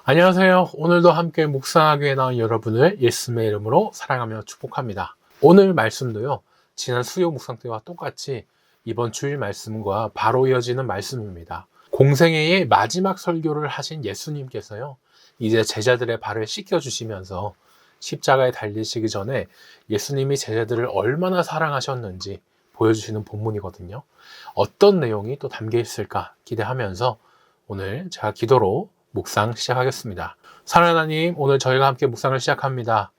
안녕하세요. 오늘도 함께 묵상하게 나온 여러분을 예수님의 이름으로 사랑하며 축복합니다. 오늘 말씀도요, 지난 수요 묵상 때와 똑같이 이번 주일 말씀과 바로 이어지는 말씀입니다. 공생애의 마지막 설교를 하신 예수님께서요, 이제 제자들의 발을 씻겨주시면서 십자가에 달리시기 전에 예수님이 제자들을 얼마나 사랑하셨는지 보여주시는 본문이거든요. 어떤 내용이 또 담겨 있을까 기대하면서 오늘 제가 기도로 묵상 시작하겠습니다. 사랑하는 하나님, 오늘 저희가 함께 묵상을 시작합니다.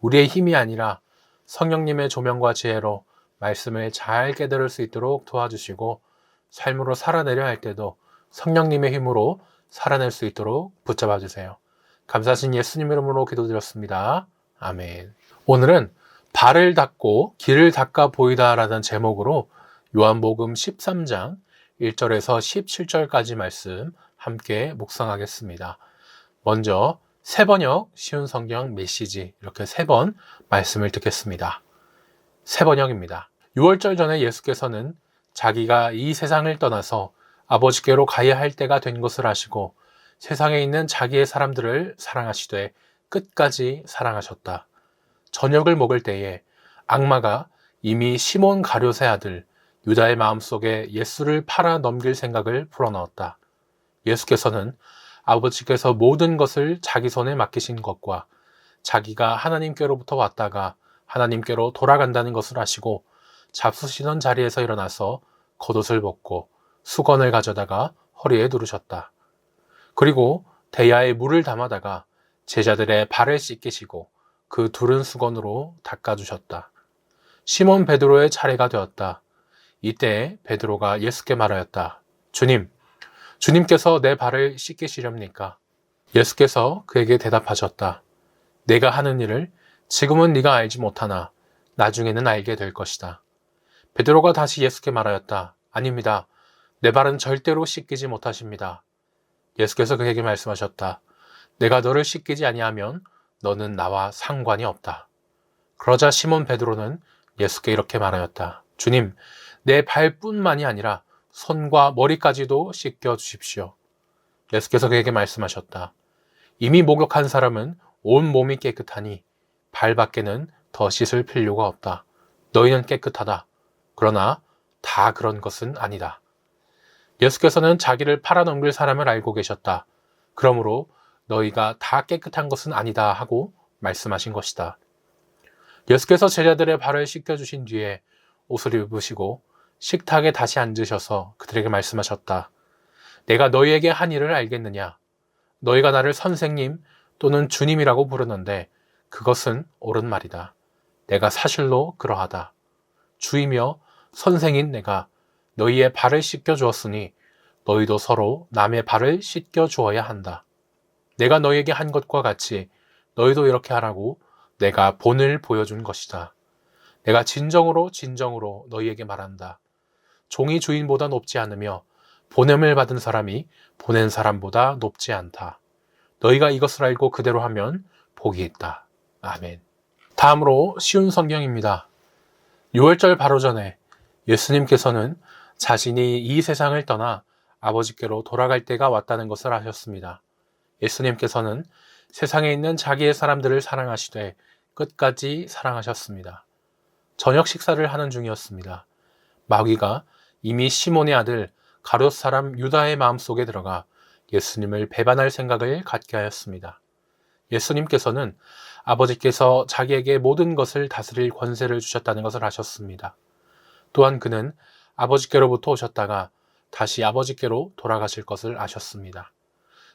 우리의 힘이 아니라 성령님의 조명과 지혜로 말씀을 잘 깨달을 수 있도록 도와주시고 삶으로 살아내려 할 때도 성령님의 힘으로 살아낼 수 있도록 붙잡아 주세요. 감사하신 예수님 이름으로 기도드렸습니다. 아멘. 오늘은 발을 닦고 길을 닦아 보이다라는 제목으로 요한복음 13장 1절에서 17절까지 말씀 함께 묵상하겠습니다. 먼저 세번역 쉬운 성경 메시지 이렇게 3번 말씀을 듣겠습니다. 세번역입니다. 6월절 전에 예수께서는 자기가 이 세상을 떠나서 아버지께로 가야 할 때가 된 것을 아시고 세상에 있는 자기의 사람들을 사랑하시되 끝까지 사랑하셨다. 저녁을 먹을 때에 악마가 이미 시몬 가룟의 아들 유다의 마음속에 예수를 팔아 넘길 생각을 불어넣었다. 예수께서는 아버지께서 모든 것을 자기 손에 맡기신 것과 자기가 하나님께로부터 왔다가 하나님께로 돌아간다는 것을 아시고 잡수시던 자리에서 일어나서 겉옷을 벗고 수건을 가져다가 허리에 두르셨다. 그리고 대야에 물을 담아다가 제자들의 발을 씻기시고 그 두른 수건으로 닦아주셨다. 시몬 베드로의 차례가 되었다. 이때 베드로가 예수께 말하였다. 주님께서 내 발을 씻기시렵니까? 예수께서 그에게 대답하셨다. 내가 하는 일을 지금은 네가 알지 못하나 나중에는 알게 될 것이다. 베드로가 다시 예수께 말하였다. 아닙니다. 내 발은 절대로 씻기지 못하십니다. 예수께서 그에게 말씀하셨다. 내가 너를 씻기지 아니하면 너는 나와 상관이 없다. 그러자 시몬 베드로는 예수께 이렇게 말하였다. 주님, 내 발뿐만이 아니라 손과 머리까지도 씻겨 주십시오. 예수께서 그에게 말씀하셨다. 이미 목욕한 사람은 온 몸이 깨끗하니 발밖에는 더 씻을 필요가 없다. 너희는 깨끗하다. 그러나 다 그런 것은 아니다. 예수께서는 자기를 팔아넘길 사람을 알고 계셨다. 그러므로 너희가 다 깨끗한 것은 아니다 하고 말씀하신 것이다. 예수께서 제자들의 발을 씻겨주신 뒤에 옷을 입으시고 식탁에 다시 앉으셔서 그들에게 말씀하셨다. 내가 너희에게 한 일을 알겠느냐? 너희가 나를 선생님 또는 주님이라고 부르는데 그것은 옳은 말이다. 내가 사실로 그러하다. 주이며 선생인 내가 너희의 발을 씻겨 주었으니 너희도 서로 남의 발을 씻겨 주어야 한다. 내가 너희에게 한 것과 같이 너희도 이렇게 하라고 내가 본을 보여준 것이다. 내가 진정으로 너희에게 말한다. 종이 주인보다 높지 않으며 보냄을 받은 사람이 보낸 사람보다 높지 않다. 너희가 이것을 알고 그대로 하면 복이 있다. 아멘. 다음으로 쉬운 성경입니다. 6월절 바로 전에 예수님께서는 자신이 이 세상을 떠나 아버지께로 돌아갈 때가 왔다는 것을 아셨습니다. 예수님께서는 세상에 있는 자기의 사람들을 사랑하시되 끝까지 사랑하셨습니다. 저녁 식사를 하는 중이었습니다. 마귀가 이미 시몬의 아들 가룟 사람 유다의 마음속에 들어가 예수님을 배반할 생각을 갖게 하였습니다. 예수님께서는 아버지께서 자기에게 모든 것을 다스릴 권세를 주셨다는 것을 아셨습니다. 또한 그는 아버지께로부터 오셨다가 다시 아버지께로 돌아가실 것을 아셨습니다.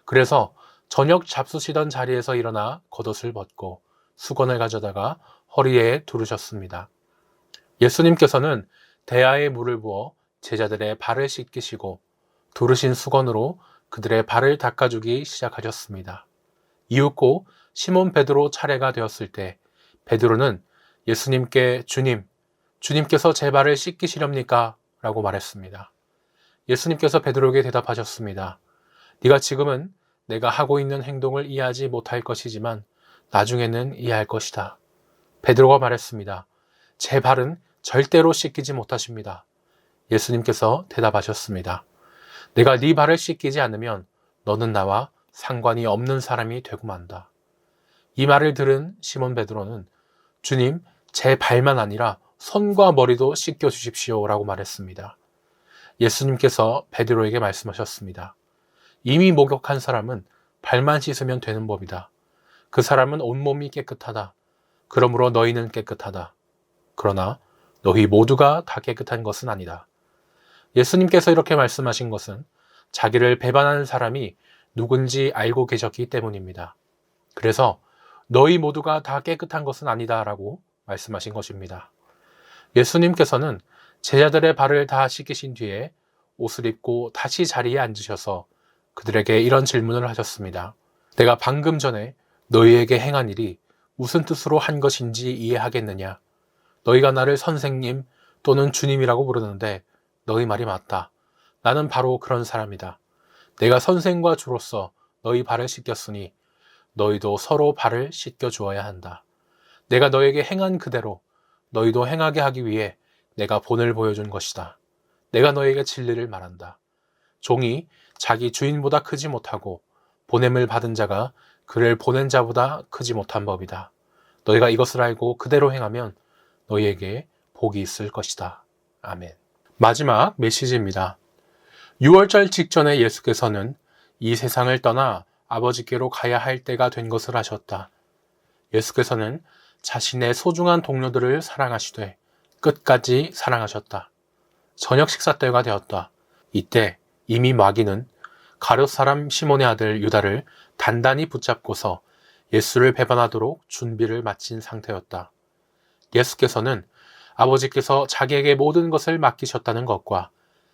그래서 저녁 잡수시던 자리에서 일어나 겉옷을 벗고 수건을 가져다가 허리에 두르셨습니다. 예수님께서는 대야에 물을 부어 제자들의 발을 씻기시고 두르신 수건으로 그들의 발을 닦아주기 시작하셨습니다. 이윽고 시몬 베드로 차례가 되었을 때 베드로는 예수님께 주님께서 제 발을 씻기시렵니까? 라고 말했습니다. 예수님께서 베드로에게 대답하셨습니다. 네가 지금은 내가 하고 있는 행동을 이해하지 못할 것이지만 나중에는 이해할 것이다. 베드로가 말했습니다. 제 발은 절대로 씻기지 못하십니다. 예수님께서 대답하셨습니다. 내가 네 발을 씻기지 않으면 너는 나와 상관이 없는 사람이 되고 만다. 이 말을 들은 시몬 베드로는 주님, 제 발만 아니라 손과 머리도 씻겨 주십시오라고 말했습니다. 예수님께서 베드로에게 말씀하셨습니다. 이미 목욕한 사람은 발만 씻으면 되는 법이다. 그 사람은 온몸이 깨끗하다. 그러므로 너희는 깨끗하다. 그러나 너희 모두가 다 깨끗한 것은 아니다. 예수님께서 이렇게 말씀하신 것은 자기를 배반하는 사람이 누군지 알고 계셨기 때문입니다. 그래서 너희 모두가 다 깨끗한 것은 아니다 라고 말씀하신 것입니다. 예수님께서는 제자들의 발을 다 씻기신 뒤에 옷을 입고 다시 자리에 앉으셔서 그들에게 이런 질문을 하셨습니다. 내가 방금 전에 너희에게 행한 일이 무슨 뜻으로 한 것인지 이해하겠느냐? 너희가 나를 선생님 또는 주님이라고 부르는데 너희 말이 맞다. 나는 바로 그런 사람이다. 내가 선생과 주로서 너희 발을 씻겼으니 너희도 서로 발을 씻겨 주어야 한다. 내가 너에게 행한 그대로 너희도 행하게 하기 위해 내가 본을 보여준 것이다. 내가 너에게 진리를 말한다. 종이 자기 주인보다 크지 못하고 보냄을 받은 자가 그를 보낸 자보다 크지 못한 법이다. 너희가 이것을 알고 그대로 행하면 너희에게 복이 있을 것이다. 아멘. 마지막 메시지입니다. 6월절 직전에 예수께서는 이 세상을 떠나 아버지께로 가야 할 때가 된 것을 아셨다. 예수께서는 자신의 소중한 동료들을 사랑하시되 끝까지 사랑하셨다. 저녁 식사 때가 되었다. 이때 이미 마귀는 가룟 사람 시몬의 아들 유다를 단단히 붙잡고서 예수를 배반하도록 준비를 마친 상태였다. 예수께서는 아버지께서 자기에게 모든 것을 맡기셨다는 것과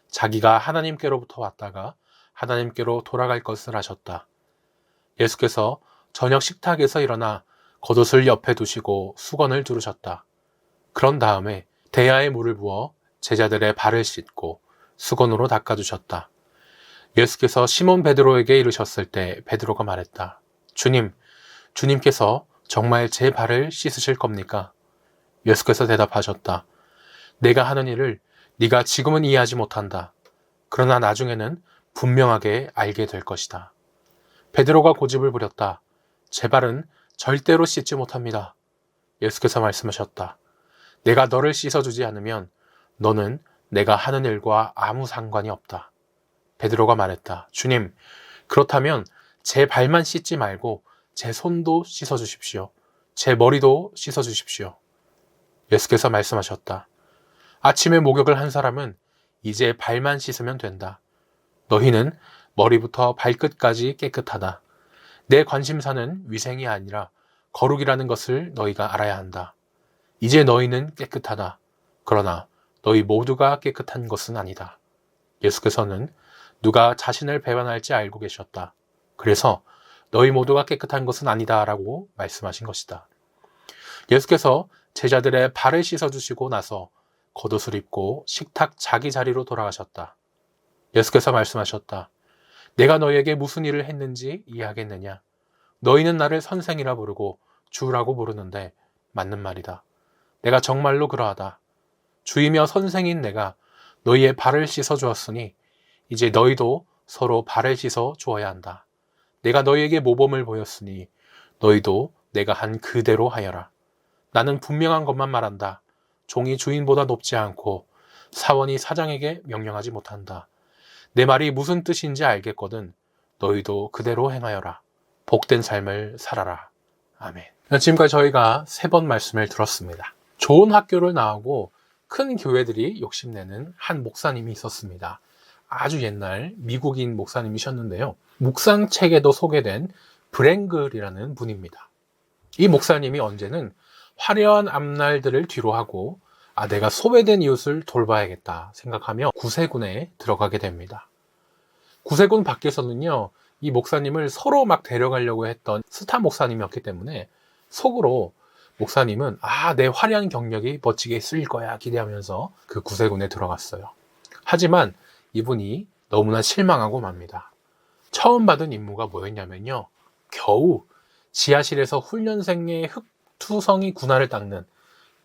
자기가 하나님께로부터 왔다가 하나님께로 돌아갈 것을 아셨다. 예수께서 저녁 식탁에서 일어나 겉옷을 옆에 두시고 수건을 두르셨다. 그런 다음에 대야에 물을 부어 제자들의 발을 씻고 수건으로 닦아주셨다. 예수께서 시몬 베드로에게 이르셨을 때 베드로가 말했다. 주님께서 정말 제 발을 씻으실 겁니까? 예수께서 대답하셨다. 내가 하는 일을 네가 지금은 이해하지 못한다. 그러나 나중에는 분명하게 알게 될 것이다. 베드로가 고집을 부렸다. 제 발은 절대로 씻지 못합니다. 예수께서 말씀하셨다. 내가 너를 씻어주지 않으면 너는 내가 하는 일과 아무 상관이 없다. 베드로가 말했다. 주님, 그렇다면 제 발만 씻지 말고 제 손도 씻어주십시오. 제 머리도 씻어주십시오. 예수께서 말씀하셨다. 아침에 목욕을 한 사람은 이제 발만 씻으면 된다. 너희는 머리부터 발끝까지 깨끗하다. 내 관심사는 위생이 아니라 거룩이라는 것을 너희가 알아야 한다. 이제 너희는 깨끗하다. 그러나 너희 모두가 깨끗한 것은 아니다. 예수께서는 누가 자신을 배반할지 알고 계셨다. 그래서 너희 모두가 깨끗한 것은 아니다 라고 말씀하신 것이다. 예수께서 제자들의 발을 씻어주시고 나서 겉옷을 입고 식탁 자기 자리로 돌아가셨다. 예수께서 말씀하셨다. 내가 너희에게 무슨 일을 했는지 이해하겠느냐? 너희는 나를 선생이라 부르고 주라고 부르는데 맞는 말이다. 내가 정말로 그러하다. 주이며 선생인 내가 너희의 발을 씻어 주었으니 이제 너희도 서로 발을 씻어 주어야 한다. 내가 너희에게 모범을 보였으니 너희도 내가 한 그대로 하여라. 나는 분명한 것만 말한다. 종이 주인보다 높지 않고 사원이 사장에게 명령하지 못한다. 내 말이 무슨 뜻인지 알겠거든. 너희도 그대로 행하여라. 복된 삶을 살아라. 아멘. 지금까지 저희가 3번 말씀을 들었습니다. 좋은 학교를 나오고 큰 교회들이 욕심내는 한 목사님이 있었습니다. 아주 옛날 미국인 목사님이셨는데요. 묵상책에도 소개된 브랭글이라는 분입니다. 이 목사님이 언제는 화려한 앞날들을 뒤로하고 내가 소외된 이웃을 돌봐야겠다 생각하며 구세군에 들어가게 됩니다. 구세군 밖에서는요, 이 목사님을 서로 막 데려가려고 했던 스타 목사님이었기 때문에 속으로 목사님은 내 화려한 경력이 멋지게 쓰일 거야 기대하면서 그 구세군에 들어갔어요. 하지만 이분이 너무나 실망하고 맙니다. 처음 받은 임무가 뭐였냐면요, 겨우 지하실에서 훈련생의 흙투성이 군화를 닦는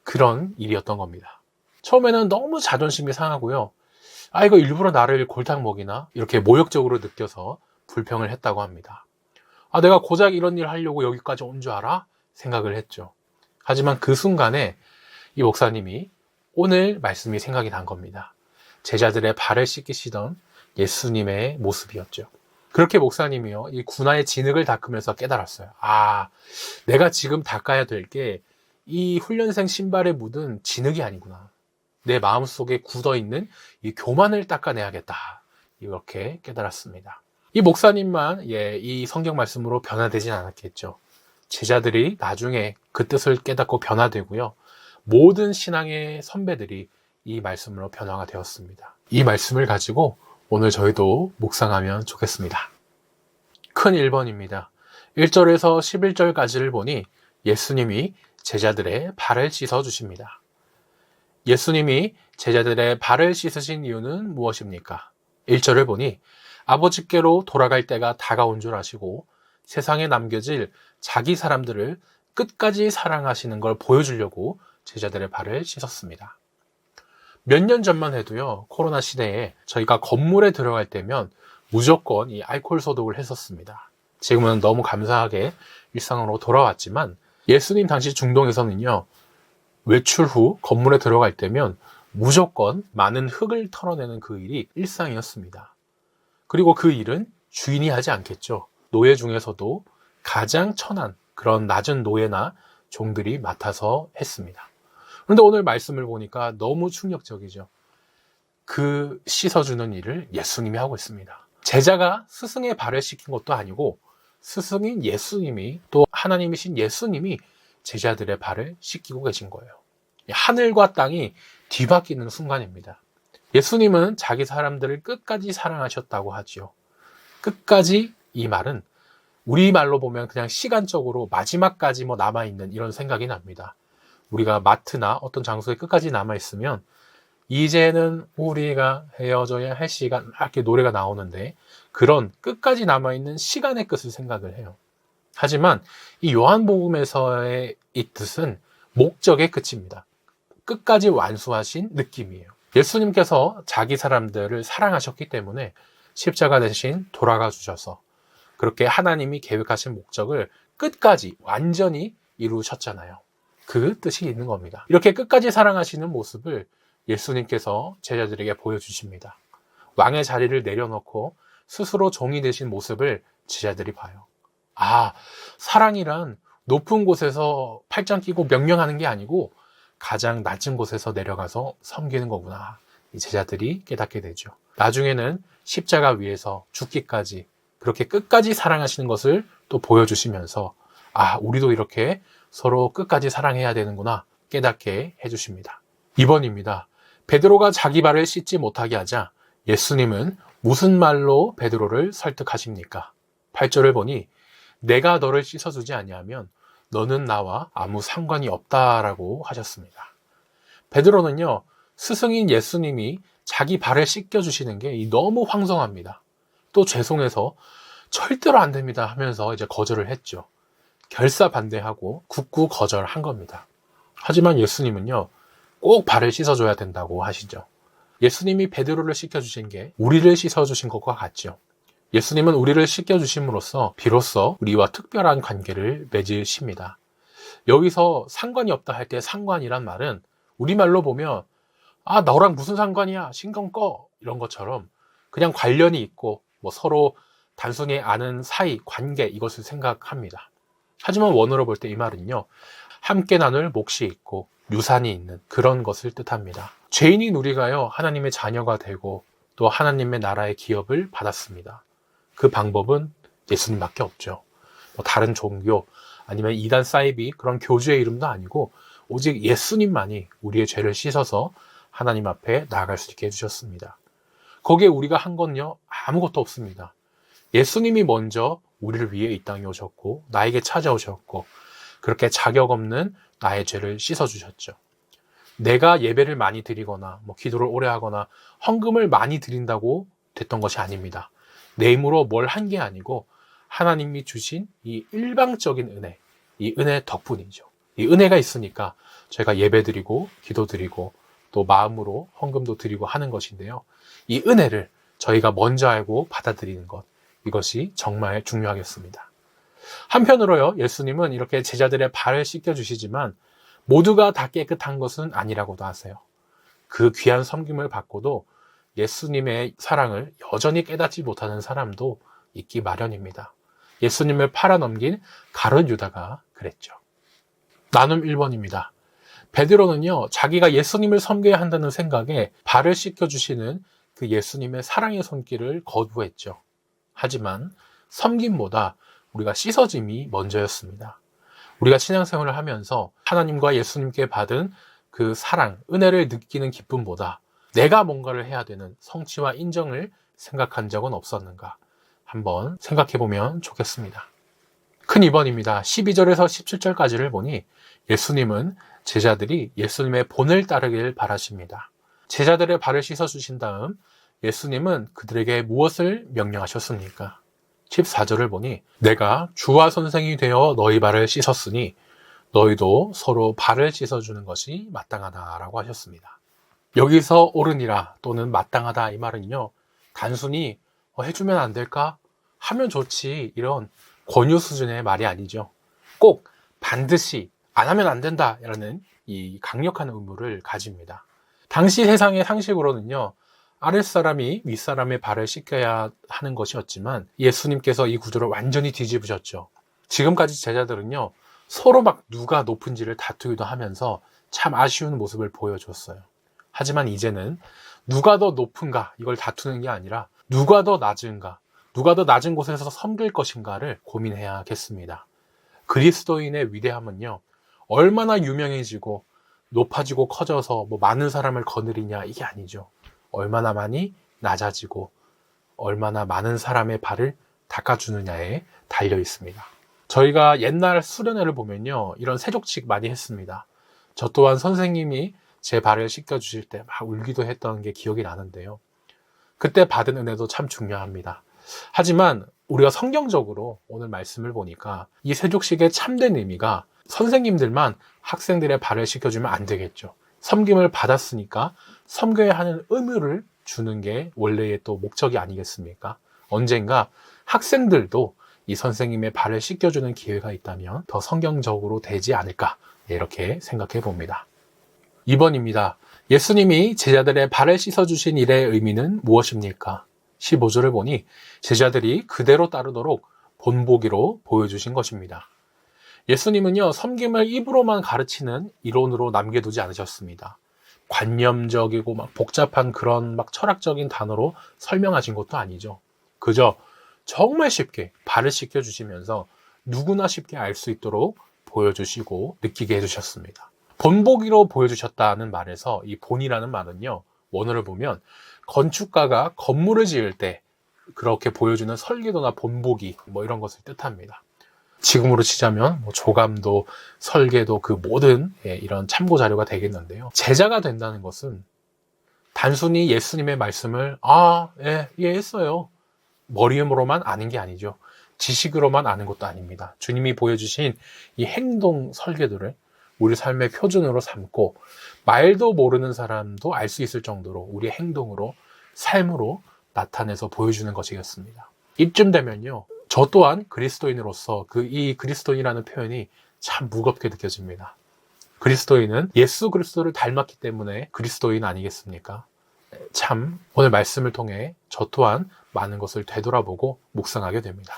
그런 일이었던 겁니다. 처음에는 너무 자존심이 상하고요. 이거 일부러 나를 골탕 먹이나 이렇게 모욕적으로 느껴서 불평을 했다고 합니다. 아, 내가 고작 이런 일 하려고 여기까지 온 줄 알아? 생각을 했죠. 하지만 그 순간에 이 목사님이 오늘 말씀이 생각이 난 겁니다. 제자들의 발을 씻기시던 예수님의 모습이었죠. 그렇게 목사님이요, 이 군화의 진흙을 닦으면서 깨달았어요. 아, 내가 지금 닦아야 될 게 이 훈련생 신발에 묻은 진흙이 아니구나. 내 마음속에 굳어있는 이 교만을 닦아내야겠다. 이렇게 깨달았습니다. 이 목사님만 이 성경 말씀으로 변화되진 않았겠죠. 제자들이 나중에 그 뜻을 깨닫고 변화되고요. 모든 신앙의 선배들이 이 말씀으로 변화가 되었습니다. 이 말씀을 가지고 오늘 저희도 묵상하면 좋겠습니다. 큰 1번입니다. 1절에서 11절까지를 보니 예수님이 제자들의 발을 씻어주십니다. 예수님이 제자들의 발을 씻으신 이유는 무엇입니까? 1절을 보니 아버지께로 돌아갈 때가 다가온 줄 아시고 세상에 남겨질 자기 사람들을 끝까지 사랑하시는 걸 보여주려고 제자들의 발을 씻었습니다. 몇 년 전만 해도요, 코로나 시대에 저희가 건물에 들어갈 때면 무조건 이 알코올 소독을 했었습니다. 지금은 너무 감사하게 일상으로 돌아왔지만 예수님 당시 중동에서는요, 외출 후 건물에 들어갈 때면 무조건 많은 흙을 털어내는 그 일이 일상이었습니다. 그리고 그 일은 주인이 하지 않겠죠. 노예 중에서도 가장 천한 그런 낮은 노예나 종들이 맡아서 했습니다. 그런데 오늘 말씀을 보니까 너무 충격적이죠. 그 씻어주는 일을 예수님이 하고 있습니다. 제자가 스승의 발을 씻긴 것도 아니고 스승인 예수님이, 또 하나님이신 예수님이 제자들의 발을 씻기고 계신 거예요. 하늘과 땅이 뒤바뀌는 순간입니다. 예수님은 자기 사람들을 끝까지 사랑하셨다고 하지요. 끝까지, 이 말은 우리말로 보면 그냥 시간적으로 마지막까지 남아있는 이런 생각이 납니다. 우리가 마트나 어떤 장소에 끝까지 남아있으면 이제는 우리가 헤어져야 할 시간, 이렇게 노래가 나오는데 그런 끝까지 남아있는 시간의 끝을 생각을 해요. 하지만 이 요한복음에서의 이 뜻은 목적의 끝입니다. 끝까지 완수하신 느낌이에요. 예수님께서 자기 사람들을 사랑하셨기 때문에 십자가 대신 돌아가 주셔서 그렇게 하나님이 계획하신 목적을 끝까지 완전히 이루셨잖아요. 그 뜻이 있는 겁니다. 이렇게 끝까지 사랑하시는 모습을 예수님께서 제자들에게 보여주십니다. 왕의 자리를 내려놓고 스스로 종이 되신 모습을 제자들이 봐요. 아, 사랑이란 높은 곳에서 팔짱 끼고 명령하는 게 아니고 가장 낮은 곳에서 내려가서 섬기는 거구나. 이 제자들이 깨닫게 되죠. 나중에는 십자가 위에서 죽기까지 그렇게 끝까지 사랑하시는 것을 또 보여주시면서 아, 우리도 이렇게 서로 끝까지 사랑해야 되는구나 깨닫게 해주십니다. 2번입니다. 베드로가 자기 발을 씻지 못하게 하자 예수님은 무슨 말로 베드로를 설득하십니까? 8절을 보니 내가 너를 씻어주지 아니하면 너는 나와 아무 상관이 없다라고 하셨습니다. 베드로는요, 스승인 예수님이 자기 발을 씻겨주시는 게 너무 황송합니다. 또 죄송해서 절대로 안 됩니다 하면서 이제 거절을 했죠. 결사반대하고 굳고 거절한 겁니다. 하지만 예수님은요, 꼭 발을 씻어줘야 된다고 하시죠. 예수님이 베드로를 씻겨주신 게 우리를 씻어주신 것과 같죠. 예수님은 우리를 씻겨주심으로써 비로소 우리와 특별한 관계를 맺으십니다. 여기서 상관이 없다 할 때 상관이란 말은 우리말로 보면 아, 너랑 무슨 상관이야, 신경 꺼, 이런 것처럼 그냥 관련이 있고 서로 단순히 아는 사이, 관계, 이것을 생각합니다. 하지만 원어로 볼 때 이 말은요, 함께 나눌 몫이 있고 유산이 있는 그런 것을 뜻합니다. 죄인인 우리가요, 하나님의 자녀가 되고 또 하나님의 나라의 기업을 받았습니다. 그 방법은 예수님밖에 없죠. 다른 종교 아니면 이단 사이비 그런 교주의 이름도 아니고 오직 예수님만이 우리의 죄를 씻어서 하나님 앞에 나아갈 수 있게 해주셨습니다. 거기에 우리가 한 건요, 아무것도 없습니다. 예수님이 먼저 우리를 위해 이 땅에 오셨고 나에게 찾아오셨고 그렇게 자격 없는 나의 죄를 씻어주셨죠. 내가 예배를 많이 드리거나 기도를 오래 하거나 헌금을 많이 드린다고 됐던 것이 아닙니다. 내 힘으로 뭘 한 게 아니고 하나님이 주신 이 일방적인 은혜, 이 은혜 덕분이죠. 이 은혜가 있으니까 저희가 예배 드리고 기도 드리고 또 마음으로 헌금도 드리고 하는 것인데요. 이 은혜를 저희가 먼저 알고 받아들이는 것, 이것이 정말 중요하겠습니다. 한편으로요, 예수님은 이렇게 제자들의 발을 씻겨주시지만 모두가 다 깨끗한 것은 아니라고도 하세요. 그 귀한 섬김을 받고도 예수님의 사랑을 여전히 깨닫지 못하는 사람도 있기 마련입니다. 예수님을 팔아넘긴 가룟 유다가 그랬죠. 나눔 1번입니다. 베드로는요, 자기가 예수님을 섬겨야 한다는 생각에 발을 씻겨주시는 그 예수님의 사랑의 손길을 거부했죠. 하지만 섬김보다 우리가 씻어짐이 먼저였습니다. 우리가 신앙생활을 하면서 하나님과 예수님께 받은 그 사랑, 은혜를 느끼는 기쁨보다 내가 뭔가를 해야 되는 성취와 인정을 생각한 적은 없었는가? 한번 생각해 보면 좋겠습니다. 큰 2번입니다. 12절에서 17절까지를 보니 예수님은 제자들이 예수님의 본을 따르길 바라십니다. 제자들의 발을 씻어주신 다음 예수님은 그들에게 무엇을 명령하셨습니까? 14절을 보니 내가 주와 선생이 되어 너희 발을 씻었으니 너희도 서로 발을 씻어주는 것이 마땅하다라고 하셨습니다. 여기서 옳으니라 또는 마땅하다 이 말은요, 단순히 해주면 안 될까? 하면 좋지 이런 권유 수준의 말이 아니죠. 꼭 반드시 안 하면 안 된다라는 이 강력한 의무를 가집니다. 당시 세상의 상식으로는요, 아랫사람이 윗사람의 발을 씻겨야 하는 것이었지만 예수님께서 이 구조를 완전히 뒤집으셨죠. 지금까지 제자들은요, 서로 막 누가 높은지를 다투기도 하면서 참 아쉬운 모습을 보여줬어요. 하지만 이제는 누가 더 높은가 이걸 다투는 게 아니라 누가 더 낮은가, 누가 더 낮은 곳에서 섬길 것인가를 고민해야겠습니다. 그리스도인의 위대함은요, 얼마나 유명해지고 높아지고 커져서 많은 사람을 거느리냐 이게 아니죠. 얼마나 많이 낮아지고 얼마나 많은 사람의 발을 닦아주느냐에 달려 있습니다. 저희가 옛날 수련회를 보면요, 이런 세족식 많이 했습니다. 저 또한 선생님이 제 발을 씻겨주실 때 막 울기도 했던 게 기억이 나는데요. 그때 받은 은혜도 참 중요합니다. 하지만 우리가 성경적으로 오늘 말씀을 보니까 이 세족식의 참된 의미가 선생님들만 학생들의 발을 씻겨주면 안 되겠죠. 섬김을 받았으니까 섬겨야 하는 의무를 주는 게 원래의 또 목적이 아니겠습니까? 언젠가 학생들도 이 선생님의 발을 씻겨주는 기회가 있다면 더 성경적으로 되지 않을까, 이렇게 생각해 봅니다. 2번입니다. 예수님이 제자들의 발을 씻어주신 일의 의미는 무엇입니까? 15절을 보니 제자들이 그대로 따르도록 본보기로 보여주신 것입니다. 예수님은요, 섬김을 입으로만 가르치는 이론으로 남겨두지 않으셨습니다. 관념적이고 막 복잡한 그런 막 철학적인 단어로 설명하신 것도 아니죠. 그저 정말 쉽게 발을 씻겨주시면서 누구나 쉽게 알 수 있도록 보여주시고 느끼게 해주셨습니다. 본보기로 보여주셨다는 말에서 이 본이라는 말은요, 원어를 보면 건축가가 건물을 지을 때 그렇게 보여주는 설계도나 본보기 이런 것을 뜻합니다. 지금으로 치자면 조감도, 설계도, 그 모든 이런 참고 자료가 되겠는데요. 제자가 된다는 것은 단순히 예수님의 말씀을 했어요, 머리음으로만 아는 게 아니죠. 지식으로만 아는 것도 아닙니다. 주님이 보여주신 이 행동 설계도를 우리 삶의 표준으로 삼고 말도 모르는 사람도 알 수 있을 정도로 우리의 행동으로, 삶으로 나타내서 보여주는 것이겠습니다. 이쯤 되면요, 저 또한 그리스도인으로서 이 그리스도인이라는 표현이 참 무겁게 느껴집니다. 그리스도인은 예수 그리스도를 닮았기 때문에 그리스도인 아니겠습니까? 참 오늘 말씀을 통해 저 또한 많은 것을 되돌아보고 묵상하게 됩니다.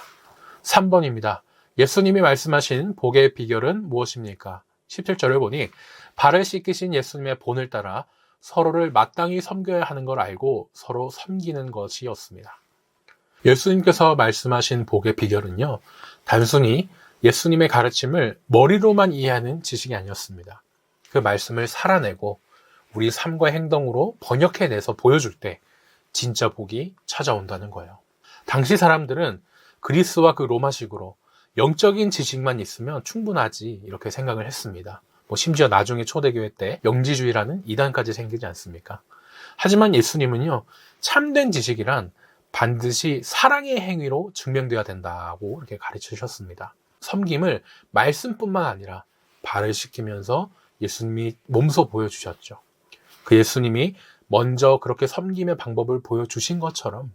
3번입니다. 예수님이 말씀하신 복의 비결은 무엇입니까? 17절을 보니 발을 씻기신 예수님의 본을 따라 서로를 마땅히 섬겨야 하는 걸 알고 서로 섬기는 것이었습니다. 예수님께서 말씀하신 복의 비결은요, 단순히 예수님의 가르침을 머리로만 이해하는 지식이 아니었습니다. 그 말씀을 살아내고 우리 삶과 행동으로 번역해내서 보여줄 때 진짜 복이 찾아온다는 거예요. 당시 사람들은 그리스와 그 로마식으로 영적인 지식만 있으면 충분하지 이렇게 생각을 했습니다. 심지어 나중에 초대교회 때 영지주의라는 이단까지 생기지 않습니까? 하지만 예수님은요, 참된 지식이란 반드시 사랑의 행위로 증명되어야 된다고 이렇게 가르치셨습니다. 섬김을 말씀뿐만 아니라 발을 씻기면서 예수님이 몸소 보여주셨죠. 그 예수님이 먼저 그렇게 섬김의 방법을 보여주신 것처럼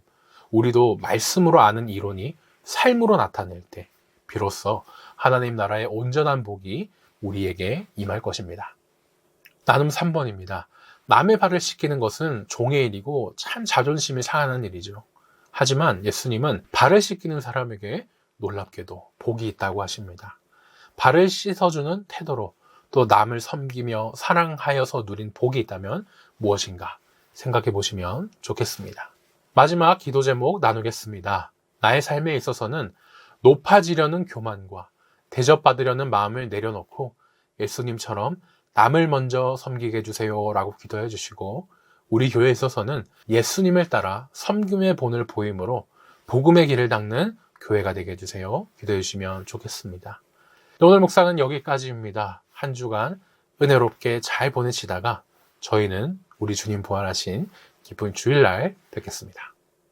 우리도 말씀으로 아는 이론이 삶으로 나타낼 때 비로소 하나님 나라의 온전한 복이 우리에게 임할 것입니다. 나눔 3번입니다. 남의 발을 씻기는 것은 종의 일이고 참 자존심이 상하는 일이죠. 하지만 예수님은 발을 씻기는 사람에게 놀랍게도 복이 있다고 하십니다. 발을 씻어주는 태도로 또 남을 섬기며 사랑하여서 누린 복이 있다면 무엇인가 생각해 보시면 좋겠습니다. 마지막 기도 제목 나누겠습니다. 나의 삶에 있어서는 높아지려는 교만과 대접받으려는 마음을 내려놓고 예수님처럼 남을 먼저 섬기게 해주세요 라고 기도해 주시고, 우리 교회에 있어서는 예수님을 따라 섬김의 본을 보임으로 복음의 길을 닦는 교회가 되게 해주세요. 기도해 주시면 좋겠습니다. 오늘 묵상은 여기까지입니다. 한 주간 은혜롭게 잘 보내시다가 저희는 우리 주님 부활하신 기쁜 주일날 뵙겠습니다.